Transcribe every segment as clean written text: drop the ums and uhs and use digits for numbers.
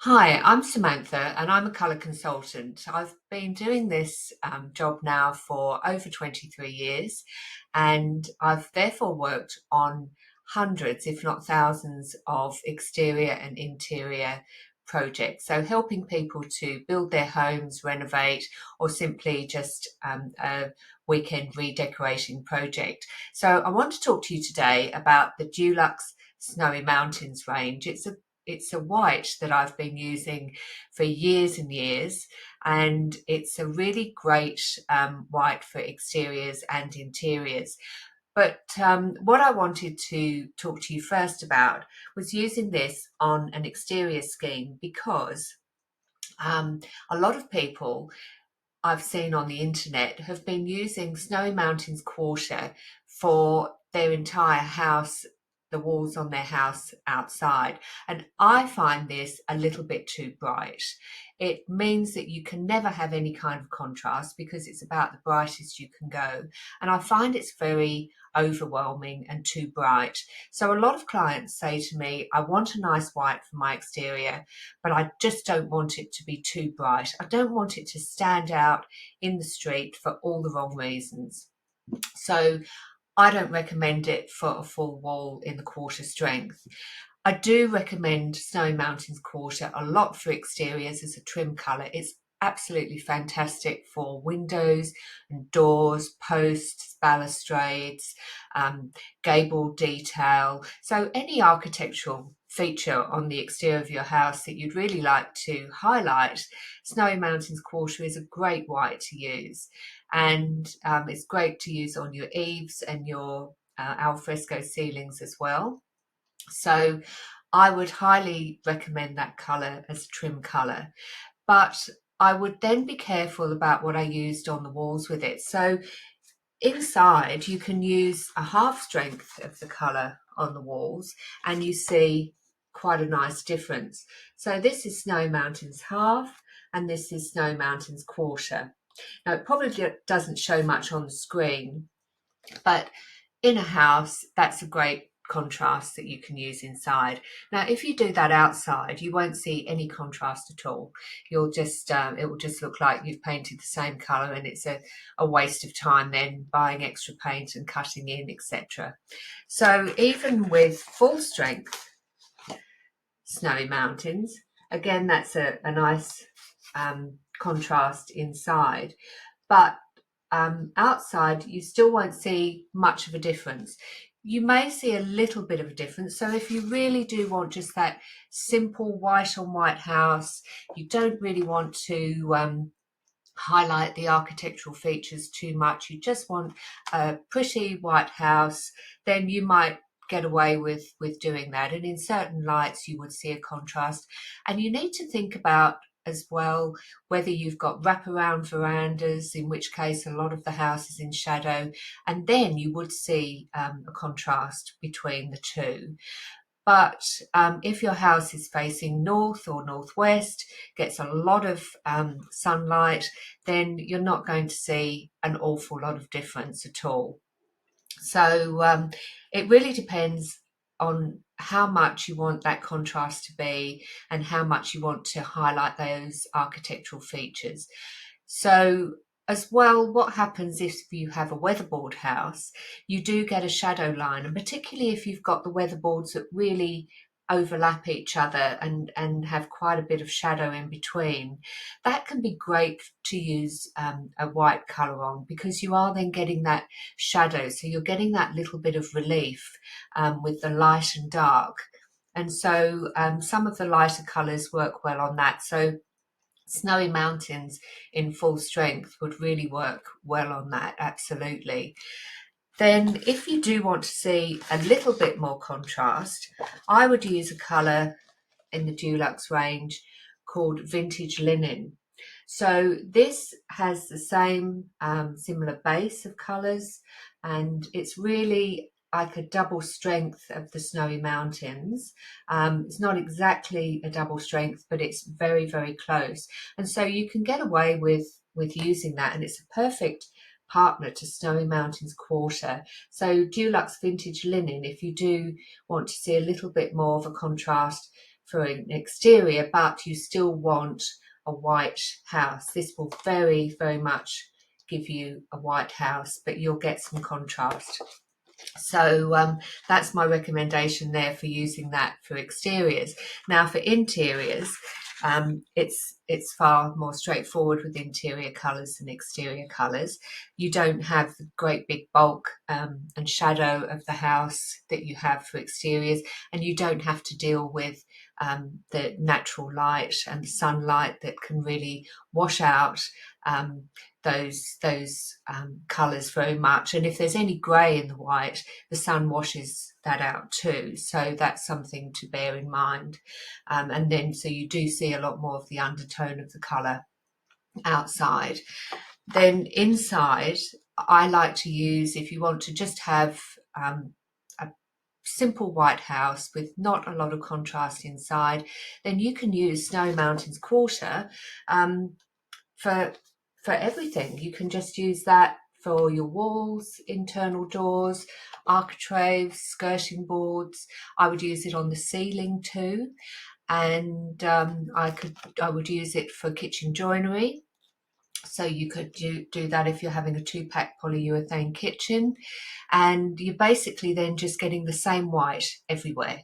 Hi, I'm Samantha and I'm a colour consultant. I've been doing this job now for over 23 years, and I've therefore worked on hundreds, if not thousands, of exterior and interior projects. So helping people to build their homes, renovate, or simply just a weekend redecorating project. So I want to talk to you today about the Dulux Snowy Mountains range. It's a white that I've been using for years and years, and it's a really great white for exteriors and interiors. But what I wanted to talk to you first about was using this on an exterior scheme because um, a lot of people I've seen on the internet have been using Snowy Mountains Quarter for their entire house, the walls on their house outside. And I find this a little bit too bright. It means that you can never have any kind of contrast because it's about the brightest you can go. And I find it's very overwhelming and too bright. So a lot of clients say to me, I want a nice white for my exterior, but I just don't want it to be too bright. I don't want it to stand out in the street for all the wrong reasons. So I don't recommend it for a full wall in the quarter strength. I do recommend Snowy Mountains Quarter a lot for exteriors as a trim colour. It's absolutely fantastic for windows and doors, posts, balustrades, gable detail. So any architectural feature on the exterior of your house that you'd really like to highlight, Snowy Mountains Quarter is a great white to use. And it's great to use on your eaves and your alfresco ceilings as well. So I would highly recommend that colour as a trim colour. But I would then be careful about what I used on the walls with it. So inside, you can use a half strength of the colour on the walls, and you see quite a nice difference. So this is Snowy Mountains half, and this is Snowy Mountains quarter. Now, it probably doesn't show much on the screen, but in a house, that's a great contrast that you can use inside. Now, if you do that outside, you won't see any contrast at all. You'll just it will just look like you've painted the same colour, and it's a waste of time then buying extra paint and cutting in, etc. So even with full strength Snowy Mountains, again, that's a nice contrast inside, but outside, you still won't see much of a difference. You may see a little bit of a difference. So if you really do want just that simple white on white house, you don't really want to highlight the architectural features too much, you just want a pretty white house, then you might get away with doing that. And in certain lights, you would see a contrast. And you need to think about as well whether you've got wraparound verandas, in which case a lot of the house is in shadow, and then you would see a contrast between the two. But if your house is facing north or northwest, gets a lot of sunlight, then you're not going to see an awful lot of difference at all. So it really depends on how much you want that contrast to be and how much you want to highlight those architectural features. So as well, what happens if you have a weatherboard house, you do get a shadow line, and particularly if you've got the weatherboards that really overlap each other and have quite a bit of shadow in between, that can be great to use a white colour on, because you are then getting that shadow. So you're getting that little bit of relief with the light and dark. And so some of the lighter colours work well on that. So Snowy Mountains in full strength would really work well on that, absolutely. Then if you do want to see a little bit more contrast, I would use a colour in the Dulux range called Vintage Linen. So this has the same similar base of colours, and it's really like a double strength of the Snowy Mountains. It's not exactly a double strength, but it's very, very close. And so you can get away with using that, and it's a perfect partner to Snowy Mountains Quarter. So Dulux Vintage Linen, if you do want to see a little bit more of a contrast for an exterior, but you still want a white house. This will very, very much give you a white house, but you'll get some contrast. So that's my recommendation there for using that for exteriors. Now for interiors, it's far more straightforward with interior colours than exterior colours. You don't have the great big bulk and shadow of the house that you have for exteriors, and you don't have to deal with the natural light and the sunlight that can really wash out those colours very much. And if there's any grey in the white, the sun washes that out too. So that's something to bear in mind. And then so you do see a lot more of the undertone of the colour outside. Then inside, I like to use, if you want to just have a simple white house with not a lot of contrast inside, then you can use Snowy Mountains Quarter for everything. You can just use that for your walls, internal doors, architraves, skirting boards. I would use it on the ceiling too, and I would use it for kitchen joinery. So you could do that if you're having a 2-pack polyurethane kitchen, and you're basically then just getting the same white everywhere.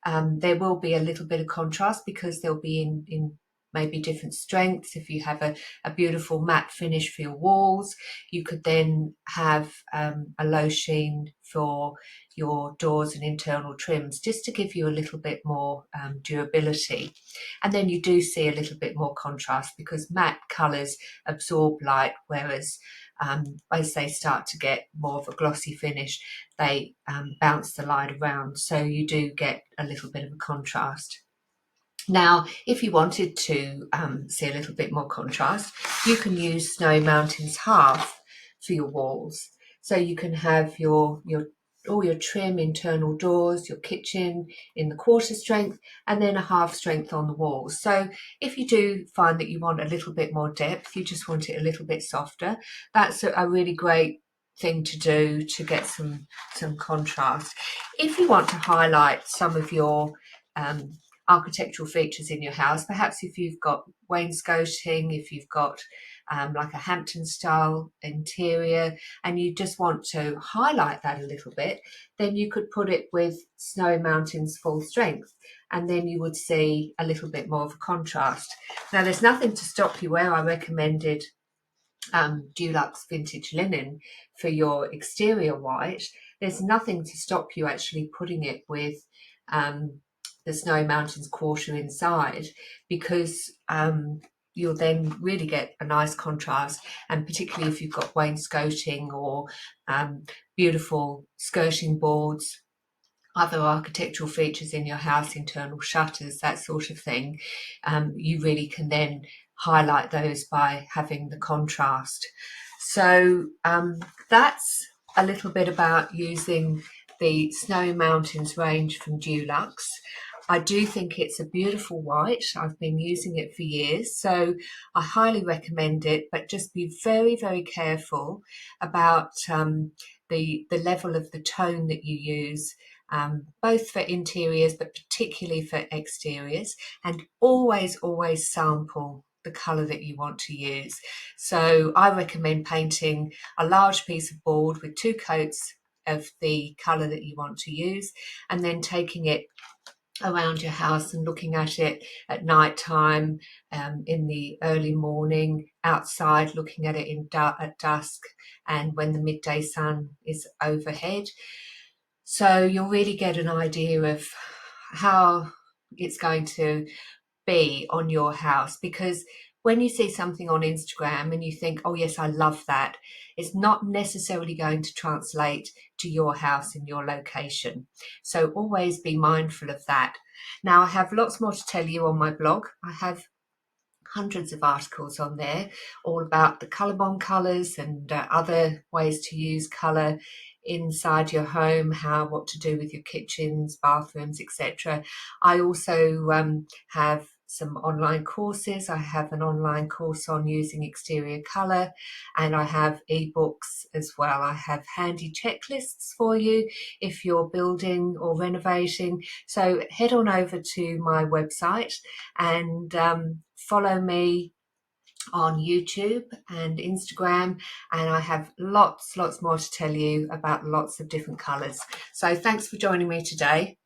There will be a little bit of contrast because they'll be in maybe different strengths. If you have a beautiful matte finish for your walls, you could then have a low sheen for your doors and internal trims, just to give you a little bit more durability. And then you do see a little bit more contrast because matte colours absorb light, whereas as they start to get more of a glossy finish, they bounce the light around, so you do get a little bit of a contrast. Now, if you wanted to see a little bit more contrast, you can use Snowy Mountains Half for your walls. So you can have all your trim, internal doors, your kitchen in the quarter strength, and then a half strength on the walls. So if you do find that you want a little bit more depth, you just want it a little bit softer, that's a really great thing to do to get some contrast. If you want to highlight some of your architectural features in your house, perhaps if you've got wainscoting, if you've got like a Hampton style interior and you just want to highlight that a little bit, then you could put it with Snowy Mountains Full Strength, and then you would see a little bit more of a contrast. Now there's nothing to stop you where I recommended Dulux Vintage Linen for your exterior white. There's nothing to stop you actually putting it with the Snowy Mountains Quarter inside, because you'll then really get a nice contrast, and particularly if you've got wainscoting or beautiful skirting boards, other architectural features in your house, internal shutters, that sort of thing, you really can then highlight those by having the contrast. So that's a little bit about using the Snowy Mountains range from Dulux. I do think it's a beautiful white. I've been using it for years, so I highly recommend it, but just be very, very careful about the level of the tone that you use, both for interiors, but particularly for exteriors, and always sample the colour that you want to use. So I recommend painting a large piece of board with 2 coats of the colour that you want to use, and then taking it around your house and looking at it at night time, in the early morning, outside looking at it at dusk, and when the midday sun is overhead. So you'll really get an idea of how it's going to be on your house, because when you see something on Instagram and you think, oh yes, I love that, it's not necessarily going to translate to your house in your location. So always be mindful of that. Now, I have lots more to tell you on my blog. I have hundreds of articles on there all about the ColourBond colours and other ways to use colour inside your home, what to do with your kitchens, bathrooms, etc. I also have some online courses. I have an online course on using exterior colour, and I have ebooks as well. I have handy checklists for you if you're building or renovating. So head on over to my website and follow me on YouTube and Instagram, and I have lots more to tell you about lots of different colours. So thanks for joining me today.